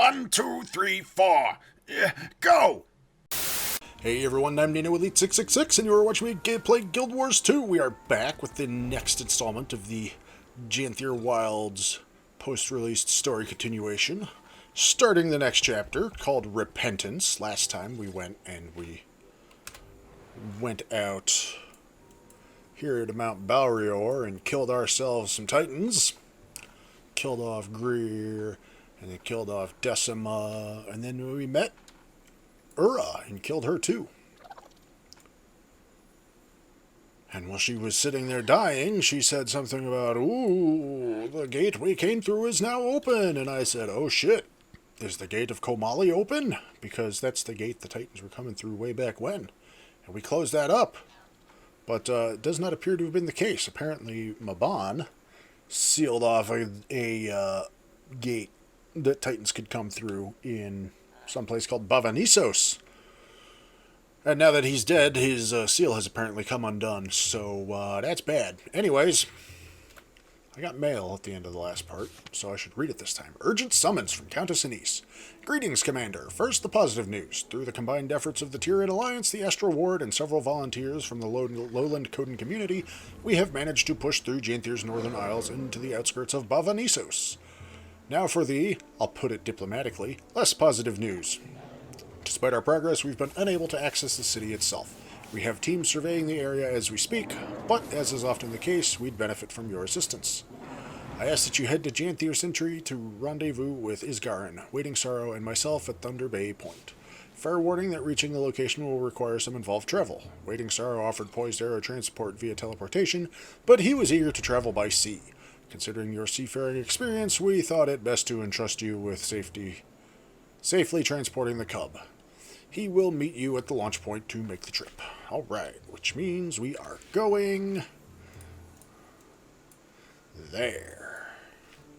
1, 2, 3, 4. Go! Hey everyone, I'm NanoElite666, and you are watching me play Guild Wars 2. We are back with the next installment of the Janthir Wilds post-released story continuation. Starting the next chapter, called Repentance. Last time we went out here to Mount Balrior and killed ourselves some titans. Killed off Greer, and then killed off Decima, and then we met Ura and killed her too. And while she was sitting there dying, she said something about, "Ooh, the gate we came through is now open." And I said, "Oh shit, is the gate of Komali open?" Because that's the gate the Titans were coming through way back when. And we closed that up. But it does not appear to have been the case. Apparently, Maban sealed off a gate that Titans could come through in someplace called Bava Nisos. And now that he's dead, his seal has apparently come undone, so that's bad. Anyways, I got mail at the end of the last part, so I should read it this time. Urgent summons from Countess Anise. Greetings, Commander. First, the positive news. Through the combined efforts of the Tyrian Alliance, the Astral Ward, and several volunteers from the Lowland Coden community, we have managed to push through Janthir's northern isles into the outskirts of Bava Nisos. Now for the, I'll put it diplomatically, less positive news. Despite our progress, we've been unable to access the city itself. We have teams surveying the area as we speak, but as is often the case, we'd benefit from your assistance. I ask that you head to Janthir Sentry to rendezvous with Isgarin, Waiting Sorrow, and myself at Thunder Bay Point. Fair warning that reaching the location will require some involved travel. Waiting Sorrow offered Poised Arrow transport via teleportation, but he was eager to travel by sea. Considering your seafaring experience, we thought it best to entrust you with safely transporting the Cub. He will meet you at the launch point to make the trip. Alright, which means we are going there,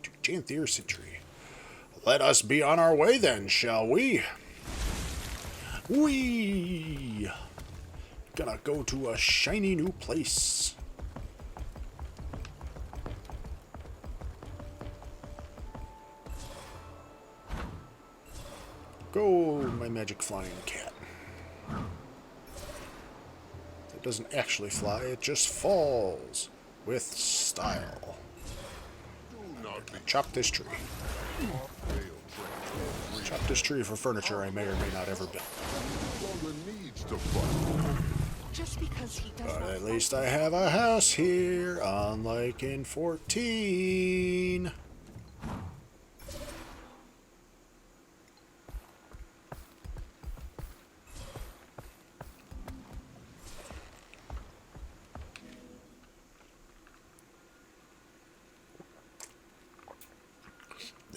to Janthir Sentry. Let us be on our way then, shall we? We gonna go to a shiny new place. Go, my magic flying cat. It doesn't actually fly, it just falls with style. Chop this tree. Chop this tree for furniture I may or may not ever build. But at least I have a house here, unlike in 14.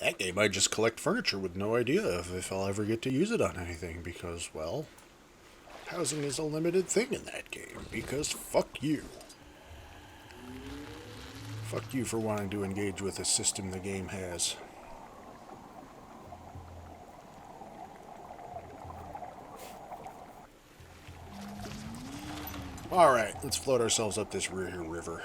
That game, I just collect furniture with no idea if I'll ever get to use it on anything, because, well, housing is a limited thing in that game, because fuck you. Fuck you for wanting to engage with a system the game has. Alright, let's float ourselves up this river.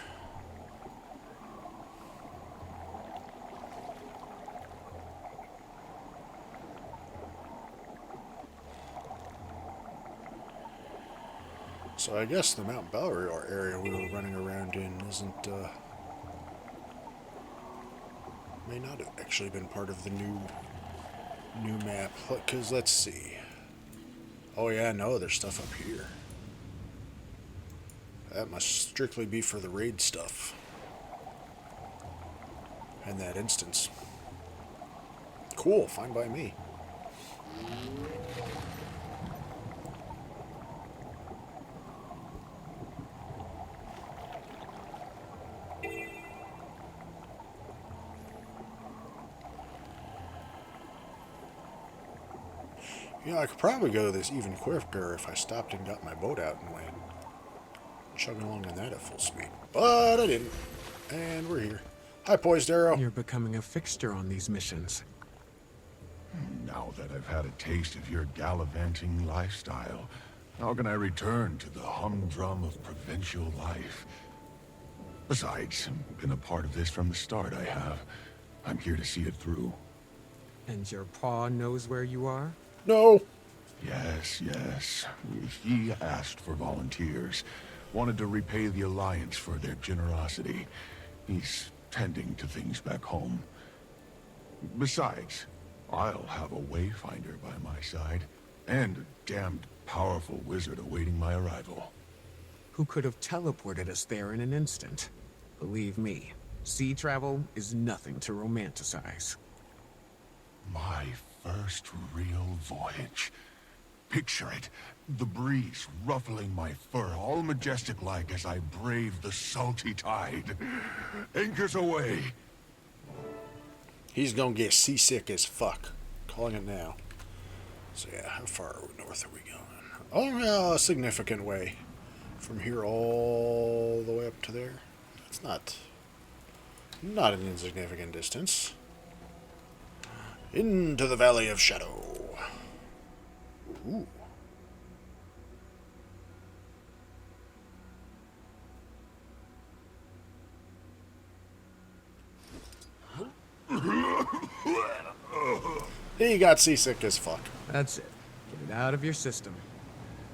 So I guess the Mount Balrior area we were running around in isn't, may not have actually been part of the new map, because let's see. Oh yeah, no, there's stuff up here. That must strictly be for the raid stuff. In that instance. Cool, fine by me. You know, I could probably go this even quicker if I stopped and got my boat out and went chugging along in that at full speed. But I didn't. And we're here. Hi, Poised Arrow. You're becoming a fixture on these missions. Now that I've had a taste of your gallivanting lifestyle, how can I return to the humdrum of provincial life? Besides, been a part of this from the start, I have. I'm here to see it through. And your paw knows where you are? No. Yes, yes. He asked for volunteers. Wanted to repay the Alliance for their generosity. He's tending to things back home. Besides, I'll have a wayfinder by my side, and a damned powerful wizard awaiting my arrival. Who could have teleported us there in an instant? Believe me, sea travel is nothing to romanticize. My first real voyage. Picture it. The breeze ruffling my fur, all majestic-like as I brave the salty tide. Anchors away. He's gonna get seasick as fuck. Calling it now. So yeah, how far north are we going? Oh yeah, a significant way. From here all the way up to there. That's not an insignificant distance. Into the Valley of Shadow. Ooh. He got seasick as fuck. That's it. Get it out of your system.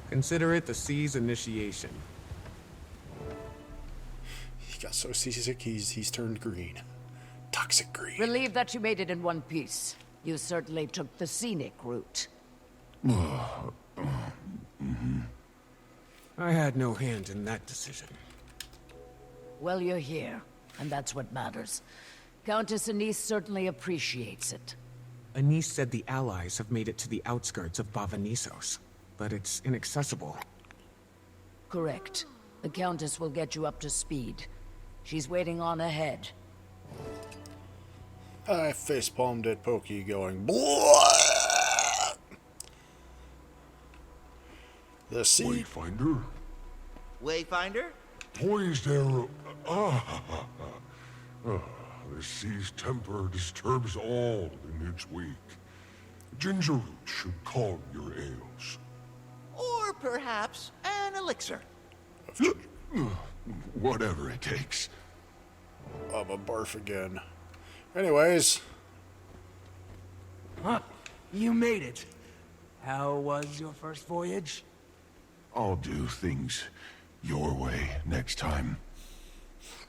Consider it the sea's initiation. He got so seasick he's turned green. Toxic green. Relieved that you made it in one piece. You certainly took the scenic route. I had no hand in that decision. Well, you're here, and that's what matters. Countess Anise certainly appreciates it. Anise said the Allies have made it to the outskirts of Bava Nisos, but it's inaccessible. Correct. The Countess will get you up to speed. She's waiting on ahead. I facepalmed at Pokey going, Blah! The sea... Wayfinder? Wayfinder? Poised arrow. The sea's temper disturbs all in its wake. Ginger root should calm your ails. Or perhaps an elixir. Whatever it takes. I'm a barf again. Anyways, Huh. You made it. How was your first voyage? I'll do things your way next time.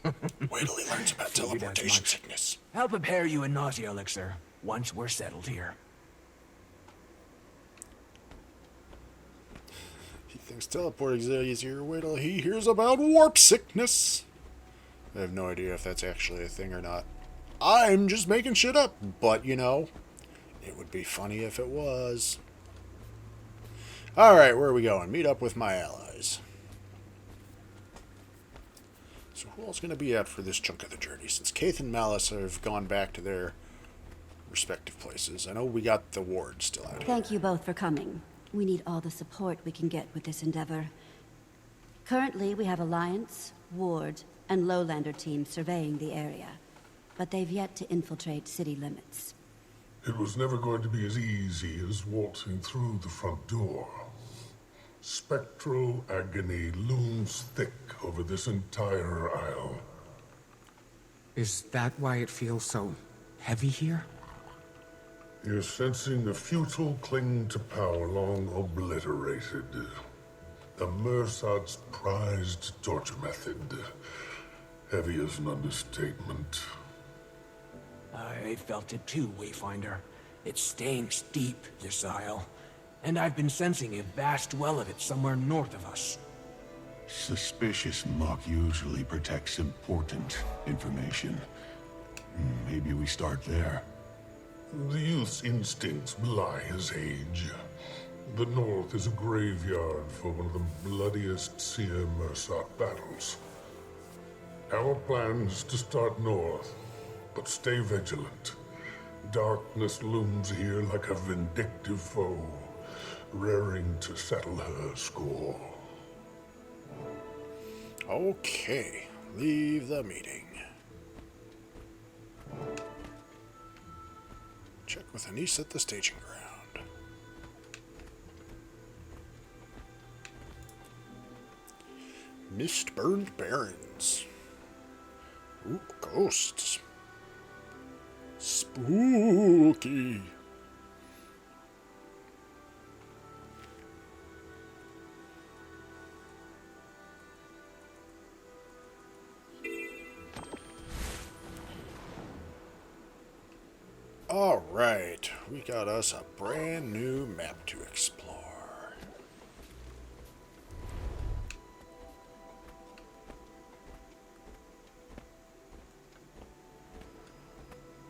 wait till he learns about Figured as teleportation much. sickness. I'll prepare you a nausea elixir once we're settled here. He thinks teleporting's easier. Wait till he hears about warp sickness. I have no idea if that's actually a thing or not. I'm just making shit up, but you know, it would be funny if it was. Alright, where are we going? Meet up with my allies. So who else is going to be out for this chunk of the journey? Since Kaith and Malice have gone back to their respective places. I know we got the ward still out here. Thank you both for coming. We need all the support we can get with this endeavor. Currently, we have Alliance, Ward, and Lowlander teams surveying the area, but they've yet to infiltrate city limits. It was never going to be as easy as waltzing through the front door. Spectral agony looms thick over this entire isle. Is that why it feels so heavy here? You're sensing a futile cling to power long obliterated. The Mursaat's prized torture method. Heavy is an understatement. I felt it too, Wayfinder. It stinks deep, this isle. And I've been sensing a vast well of it somewhere north of us. Suspicious muck usually protects important information. Maybe we start there. The youth's instincts belie his age. The North is a graveyard for one of the bloodiest Seer Mursaat battles. Our plan is to start north, but stay vigilant. Darkness looms here like a vindictive foe, raring to settle her score. Okay, leave the meeting. Check with Anise at the staging ground. Mist-burned barrens. Ooh, ghosts. Spooky. Alright, we got us a brand new map to explore.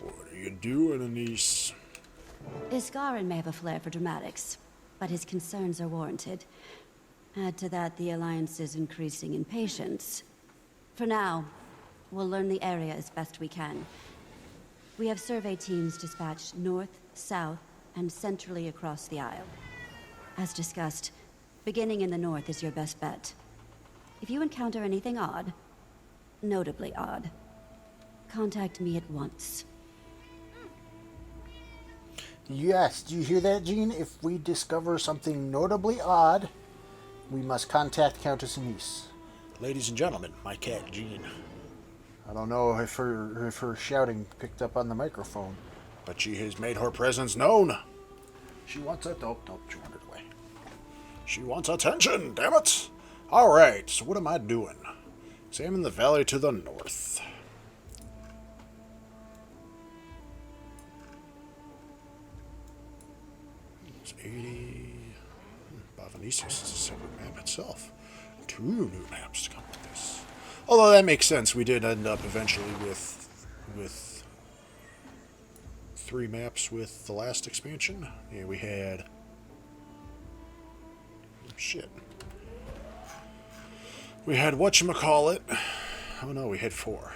What are you doing, Anise? Iskarin may have a flair for dramatics, but his concerns are warranted. Add to that the Alliance's increasing impatience. For now, we'll learn the area as best we can. We have survey teams dispatched north, south, and centrally across the Isle. As discussed, beginning in the north is your best bet. If you encounter anything odd, notably odd, contact me at once. Yes, do you hear that, Jean? If we discover something notably odd, we must contact Countess Anise. Ladies and gentlemen, my cat, Jean. I don't know if her shouting picked up on the microphone, but she has made her presence known. She wants it. Oh, she wandered away. She wants attention, damn it! Alright, so what am I doing? Examine the valley to the north. It's 80. Bava Nisos is a separate map itself. 2 new maps to come with this. Although that makes sense, we did end up eventually with 3 maps with the last expansion. Yeah, we had... shit. We had whatchamacallit. Oh no, we had 4.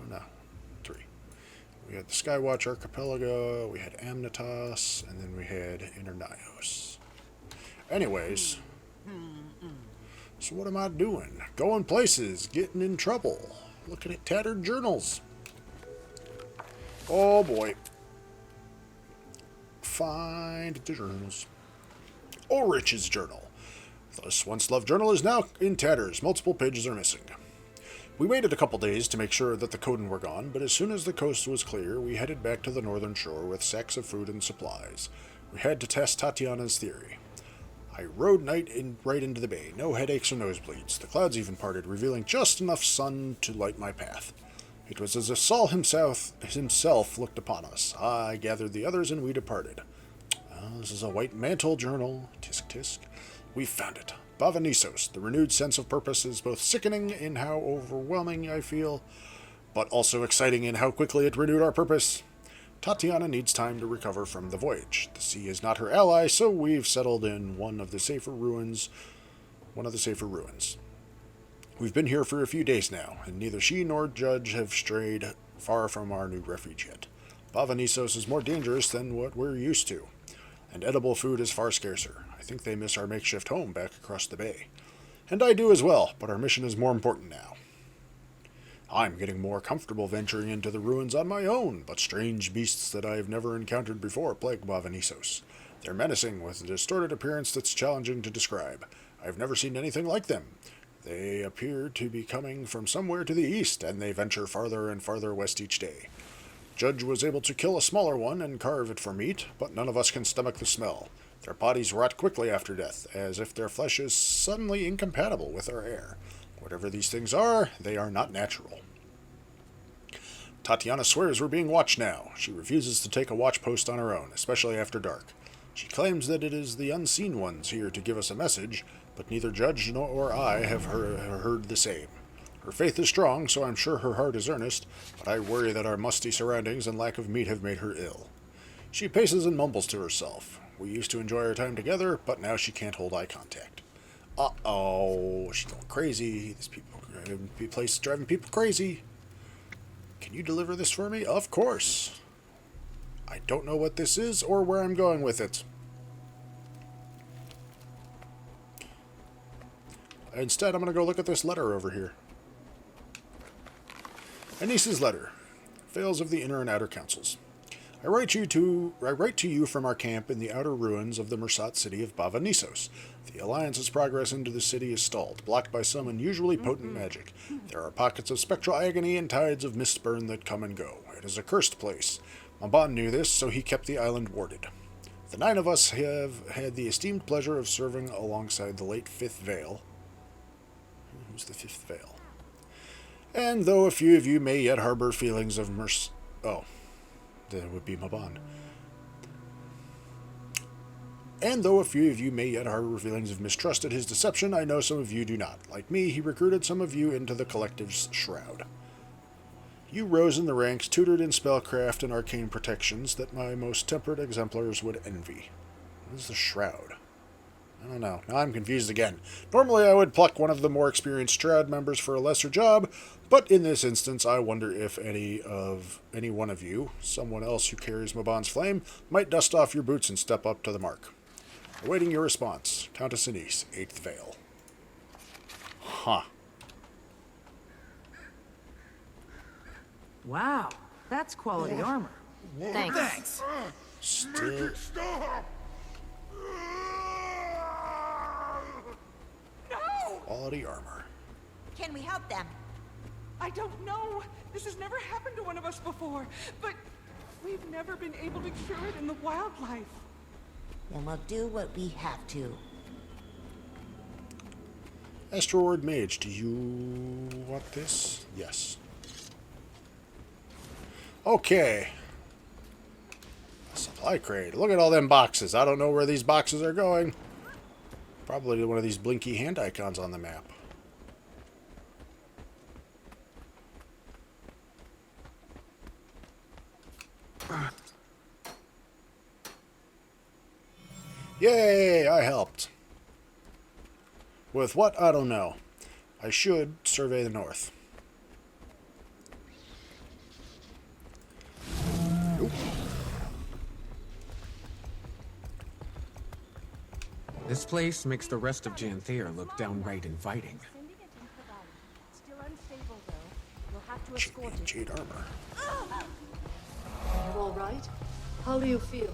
Oh no, 3. We had the Skywatch Archipelago, we had Amnitas, and then we had Internios. Anyways, so what am I doing? Going places, getting in trouble, looking at tattered journals. Oh boy. Find the journals. Ulrich's journal. This once-loved journal is now in tatters. Multiple pages are missing. We waited a couple days to make sure that the Coden were gone, but as soon as the coast was clear, we headed back to the northern shore with sacks of food and supplies. We had to test Tatiana's theory. I rode right into the bay. No headaches or nosebleeds. The clouds even parted, revealing just enough sun to light my path. It was as if Saul himself looked upon us. I gathered the others and we departed. This is a white mantle journal. Tisk tisk. We found it. Bava Nisos. The renewed sense of purpose is both sickening in how overwhelming I feel, but also exciting in how quickly it renewed our purpose. Tatiana needs time to recover from the voyage. The sea is not her ally, so we've settled in one of the safer ruins. We've been here for a few days now, and neither she nor Judge have strayed far from our new refuge yet. Bava Nisos is more dangerous than what we're used to, and edible food is far scarcer. I think they miss our makeshift home back across the bay. And I do as well, but our mission is more important now. I'm getting more comfortable venturing into the ruins on my own, but strange beasts that I've never encountered before plague Bava Nisos. They're menacing, with a distorted appearance that's challenging to describe. I've never seen anything like them. They appear to be coming from somewhere to the east, and they venture farther and farther west each day. Judge was able to kill a smaller one and carve it for meat, but none of us can stomach the smell. Their bodies rot quickly after death, as if their flesh is suddenly incompatible with our air. Whatever these things are, they are not natural. Tatiana swears we're being watched now. She refuses to take a watch post on her own, especially after dark. She claims that it is the unseen ones here to give us a message, but neither Judge nor I have heard the same. Her faith is strong, so I'm sure her heart is earnest, but I worry that our musty surroundings and lack of meat have made her ill. She paces and mumbles to herself. We used to enjoy our time together, but now she can't hold eye contact. Uh-oh, she's going crazy. This place is driving people crazy. Can you deliver this for me? Of course. I don't know what this is or where I'm going with it. Instead, I'm going to go look at this letter over here. Anice's letter. Fails of the Inner and Outer Councils. I write to you from our camp in the outer ruins of the Mursaat city of Bava Nisos. The Alliance's progress into the city is stalled, blocked by some unusually potent magic. There are pockets of spectral agony and tides of mistburn that come and go. It is a cursed place. Maban knew this, so he kept the island warded. The 9 of us have had the esteemed pleasure of serving alongside the late Fifth Veil. Who's the Fifth Veil? And though a few of you may yet harbor feelings of That would be Maban. And though a few of you may yet harbor feelings of mistrust at his deception, I know some of you do not. Like me, he recruited some of you into the collective's shroud. You rose in the ranks, tutored in spellcraft and arcane protections that my most tempered exemplars would envy. What is the shroud? I don't know. Now I'm confused again. Normally I would pluck one of the more experienced shroud members for a lesser job, but in this instance I wonder if any one of you, someone else who carries Maban's flame, might dust off your boots and step up to the mark. Awaiting your response. Countess Anise, 8th Veil. Huh. Wow, that's quality armor. Thanks. Still... No! Quality armor. Can we help them? I don't know. This has never happened to one of us before, but we've never been able to cure it in the wildlife. Then we'll do what we have to. Astral Ward Mage, do you want this? Yes. Okay. Supply crate. Look at all them boxes. I don't know where these boxes are going. Probably to one of these blinky hand icons on the map. Yay! I helped. With what? I don't know. I should survey the north. Nope. This place makes the rest of Janthir look downright inviting. Still unstable, though. We'll have to escort it. Jade armor. You all right? How do you feel?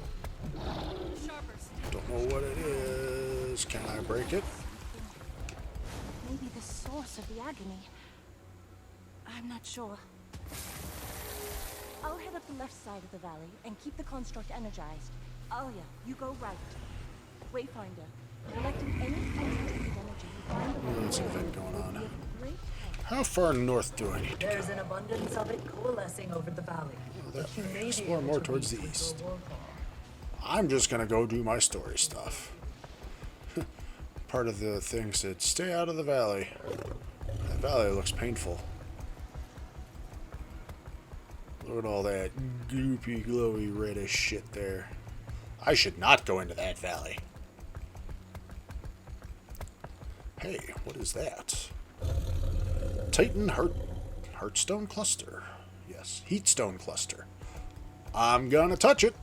Don't know what it is. Can I break it? Maybe the source of the agony. I'm not sure. I'll head up the left side of the valley and keep the construct energized. Alia, you go right. Wayfinder, collecting any concentrated energy you find along There's an the way event going will on. be of great help. How far north do I need to There's go? an abundance of it coalescing over the valley. But you may be Explore able more to towards reach the it east. through a warpath. I'm just gonna go do my story stuff. Part of the thing said, stay out of the valley. That valley looks painful. Look at all that goopy, glowy, reddish shit there. I should not go into that valley. Hey, what is that? Titan Heartstone Cluster. Yes, Heatstone Cluster. I'm gonna touch it.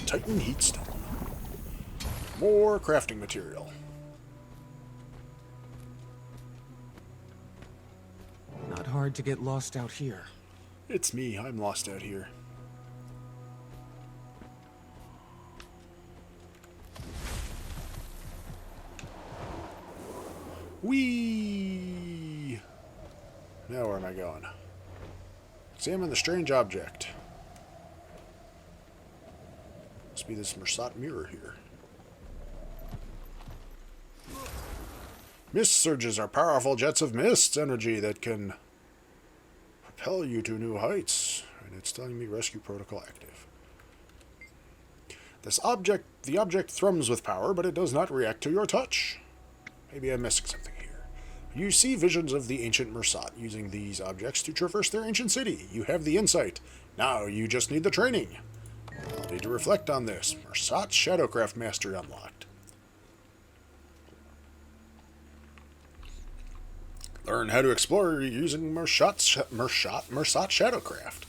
Titan Heatstone. More crafting material. Not hard to get lost out here. It's me. I'm lost out here. Whee! Now where am I going? Examine the strange object. Must be this Mursaat mirror here. Mist surges are powerful jets of mist energy that can propel you to new heights. And it's telling me rescue protocol active. The object thrums with power, but it does not react to your touch. Maybe I'm missing something here. You see visions of the ancient Mursaat using these objects to traverse their ancient city. You have the insight. Now you just need the training. I'll need to reflect on this. Mursaat Shadowcraft Mastery unlocked. Learn how to explore using Mursaat Shadowcraft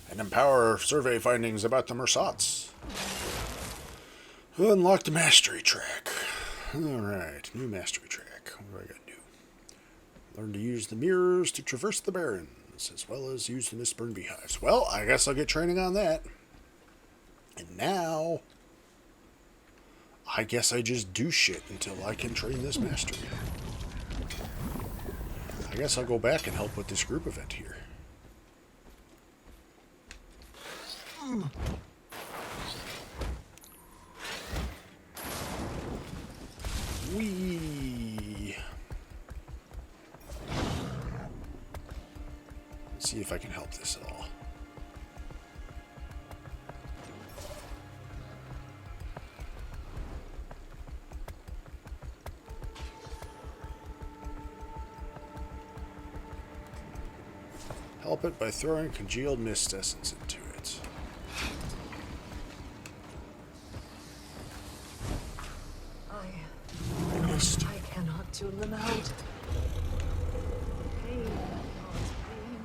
and empower survey findings about the Mursaats. Unlock the mastery track. Alright, new mastery track. What do I gotta do? Learn to use the mirrors to traverse the barrens, as well as use the mistburn beehives. Well, I guess I'll get training on that. And now, I guess I just do shit until I can train this mastery. I guess I'll go back and help with this group event here. Whee! see if I can help this at all. Help it by throwing congealed mist essence into it. Mist. I cannot tune them out. Pain, pain.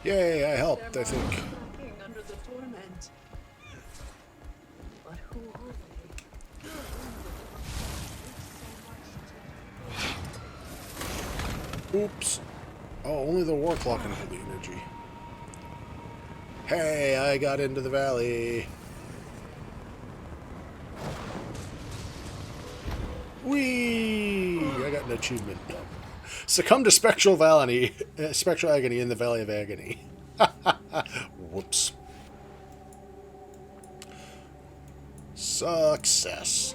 Yay, I helped, I think. Cracking under the torment. But who are they? Oops. Oh, only the war clock can hold the energy. Hey, I got into the valley. Whee! I got an achievement. Succumb to spectral agony in the Valley of Agony. Whoops. Success.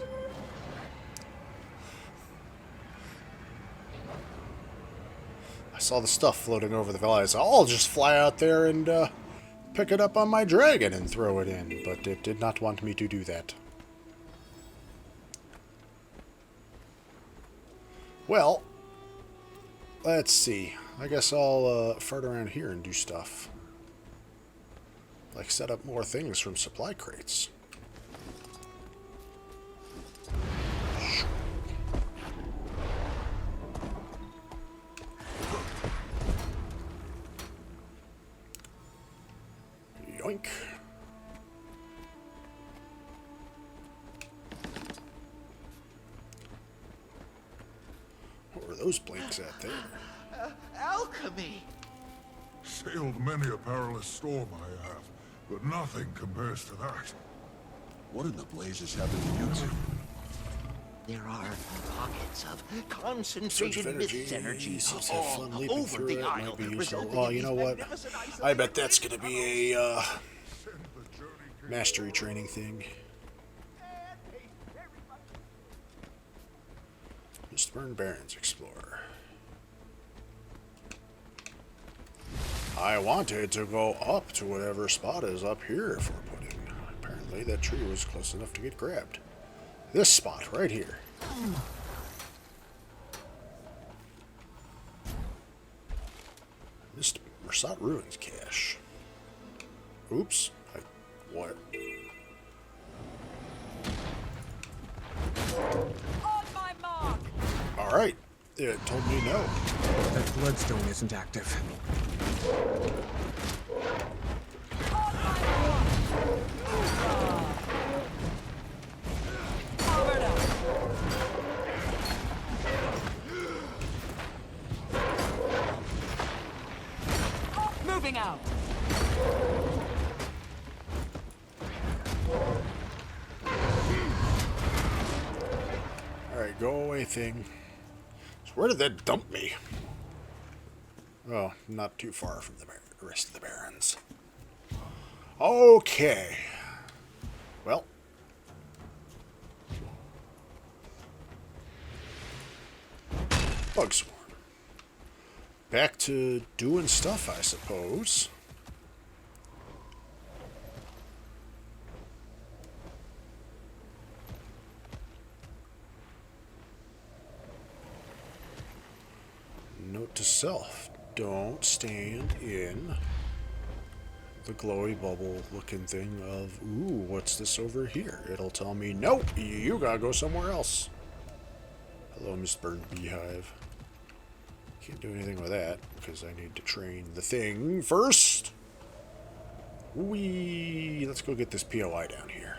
I saw the stuff floating over the valley. So I'll just fly out there and pick it up on my dragon and throw it in. But it did not want me to do that. Well, let's see. I guess I'll fart around here and do stuff. Like set up more things from supply crates. Yoink. What were those blinks at there? Alchemy! Sailed many a perilous storm I have, but nothing compares to that. What in the blazes happened to you two? There are pockets of concentrated mist energy all over the isle, resulting well, in you know these what? magnificent I bet that's going to be a mastery training thing. Mistburn Barrens Explorer. I wanted to go up to whatever spot is up here for pudding. Apparently that tree was close enough to get grabbed. This spot right here. Mursaat Ruins cache. Oops. What? On my mark! Alright. It told me no. That bloodstone isn't active. Moving out. Alright, go away thing. So where did that dump me? Oh, not too far from the rest of the barrens. Okay. Well. Bug swarm. Back to doing stuff, I suppose. Note to self. Don't stand in the glowy bubble looking thing of, ooh, what's this over here? It'll tell me, nope, you gotta go somewhere else. Hello, Mistburn Beehive. Can't do anything with that because I need to train the thing first. Whee! Let's go get this POI down here.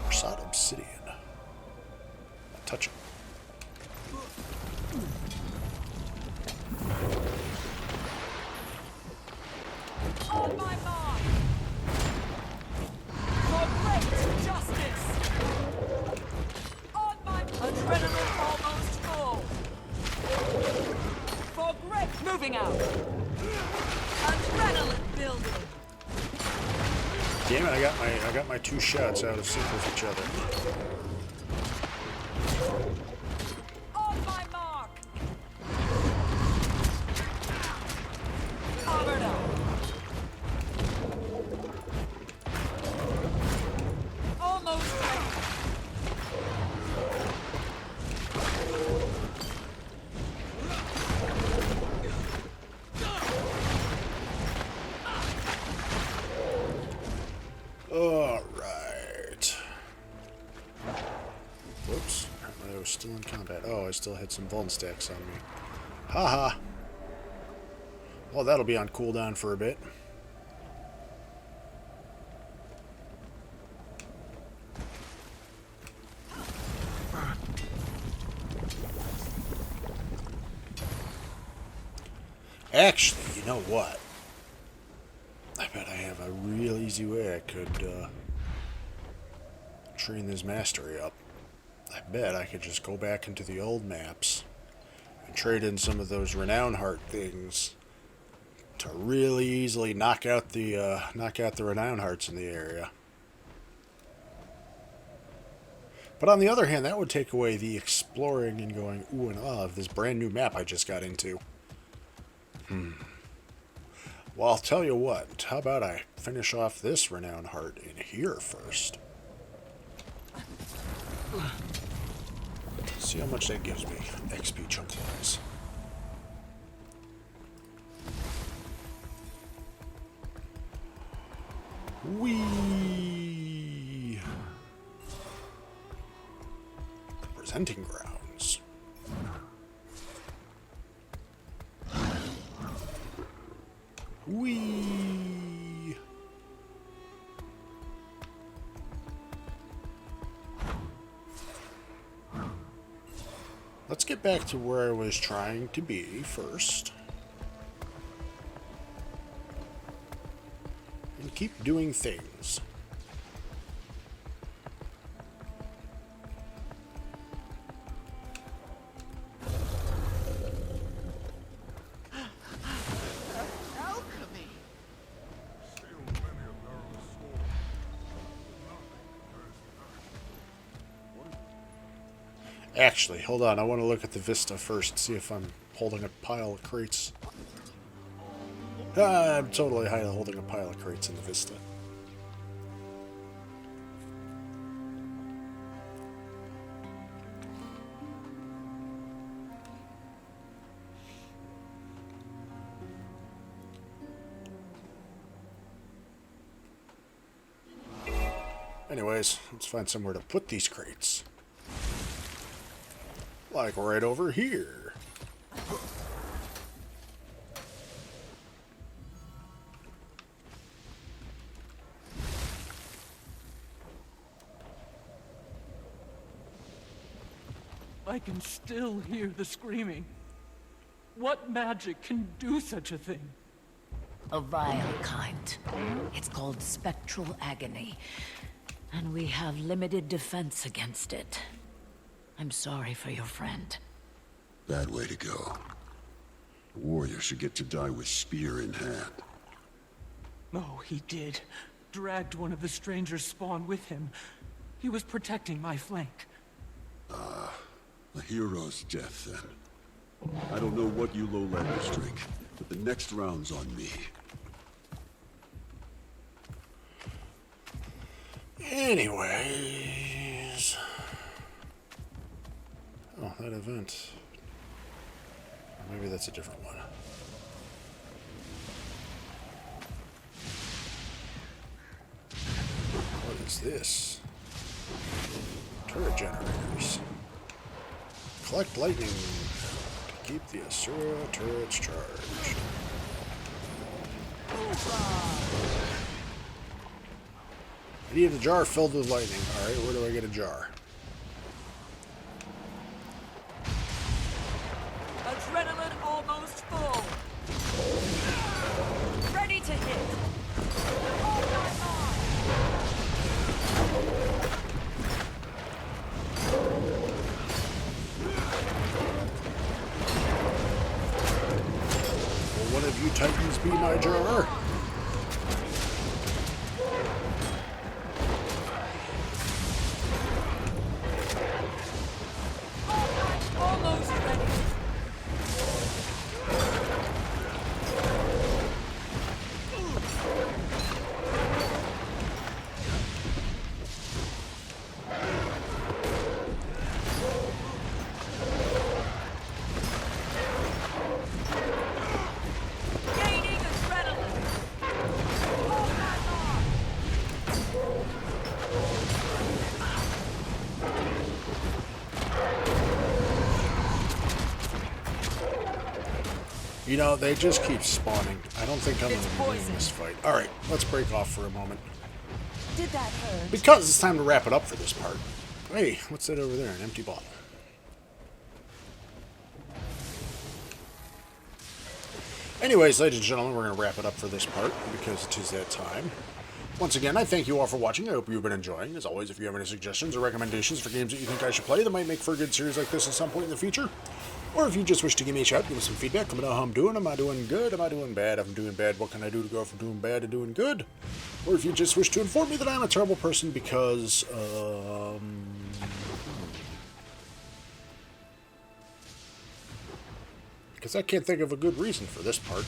Mursaat Obsidian. Touch it. On my mark! For great justice! On my adrenaline almost full! For great moving out! Adrenaline building! Damn it, I got my two shots out of sync with each other. On my mark! still had some vuln stacks on me. Haha. Well, that'll be on cooldown for a bit. Actually, you know what? I bet I have a real easy way I could train this mastery up. I bet I could just go back into the old maps and trade in some of those renown heart things to really easily knock out the renown hearts in the area. But on the other hand, that would take away the exploring and going ooh and ah of this brand new map I just got into. Well, I'll tell you what. How about I finish off this renown heart in here first? See how much that gives me, XP chunk-wise. Whee! The presenting grounds. Whee! Let's get back to where I was trying to be first. And keep doing things. Actually, hold on. I want to look at the vista first, see if I'm holding a pile of crates. I'm totally holding a pile of crates in the vista. Anyways, let's find somewhere to put these crates. Like right over here. I can still hear the screaming. What magic can do such a thing? A vile kind. It's called spectral agony. And we have limited defense against it. I'm sorry for your friend. Bad way to go. A warrior should get to die with spear in hand. Oh, he did. Dragged one of the stranger's spawn with him. He was protecting my flank. Ah, a hero's death then. I don't know what you lowlanders drink, but the next round's on me. Anyways... Oh, that event. Or maybe that's a different one. What is this? Turret generators. Collect lightning to keep the Asura turrets charged. I need a jar filled with lightning. Alright, where do I get a jar? Adrenaline almost full. Ready to hit. All night long. Will one of you titans be my jar? Almost ready. Gaining adrenaline. You know, they just keep spawning. I don't think I'm going to be winning this fight. Alright, let's break off for a moment. Did that hurt? Because it's time to wrap it up for this part. Hey, what's that over there? An empty bottle. Anyways, ladies and gentlemen, we're going to wrap it up for this part because it is that time. Once again, I thank you all for watching. I hope you've been enjoying. As always, if you have any suggestions or recommendations for games that you think I should play that might make for a good series like this at some point in the future, or if you just wish to give me a shout, give me some feedback, let me know how I'm doing. Am I doing good? Am I doing bad? If I'm doing bad, what can I do to go from doing bad to doing good? Or if you just wish to inform me that I'm a terrible person because, I can't think of a good reason for this part.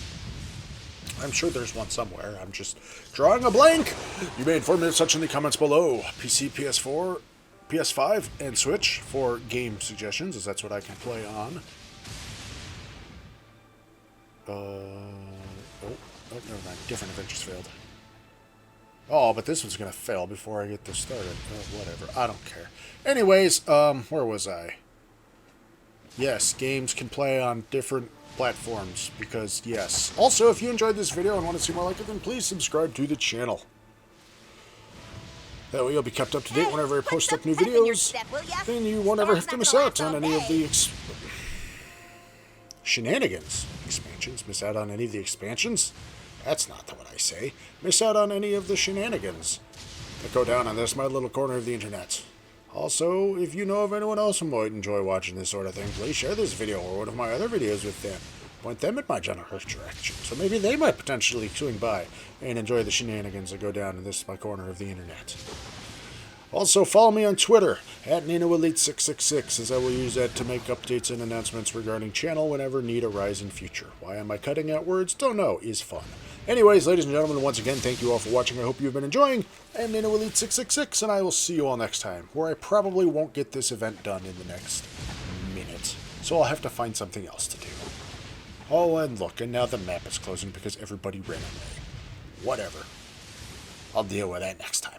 I'm sure there's one somewhere. I'm just drawing a blank. You may inform me of such in the comments below. PC, PS4, PS5, and Switch for game suggestions, as that's what I can play on. Never mind. Different adventures failed. Oh, but this one's going to fail before I get this started. Whatever. I don't care. Anyways, where was I? Yes, games can play on different platforms, because yes. Also, if you enjoyed this video and want to see more like it, then please subscribe to the channel. That way you'll be kept up to date whenever I post up new videos, and you won't ever have to miss out on any of the shenanigans. Expansions? Miss out on any of the expansions? That's not what I say. Miss out on any of the shenanigans that go down on this, my little corner of the internet. Also, if you know of anyone else who might enjoy watching this sort of thing, please share this video or one of my other videos with them. Point them in my generous direction, so maybe they might potentially swing by and enjoy the shenanigans that go down in this my corner of the internet. Also, follow me on Twitter, at NanoElite666, as I will use that to make updates and announcements regarding channel whenever need arise in future. Why am I cutting out words? Don't know. Is fun. Anyways, ladies and gentlemen, once again, thank you all for watching. I hope you've been enjoying. I'm NanoElite666, and I will see you all next time, where I probably won't get this event done in the next minute. So I'll have to find something else to do. Oh, and look, and now the map is closing because everybody ran away. Whatever. I'll deal with that next time.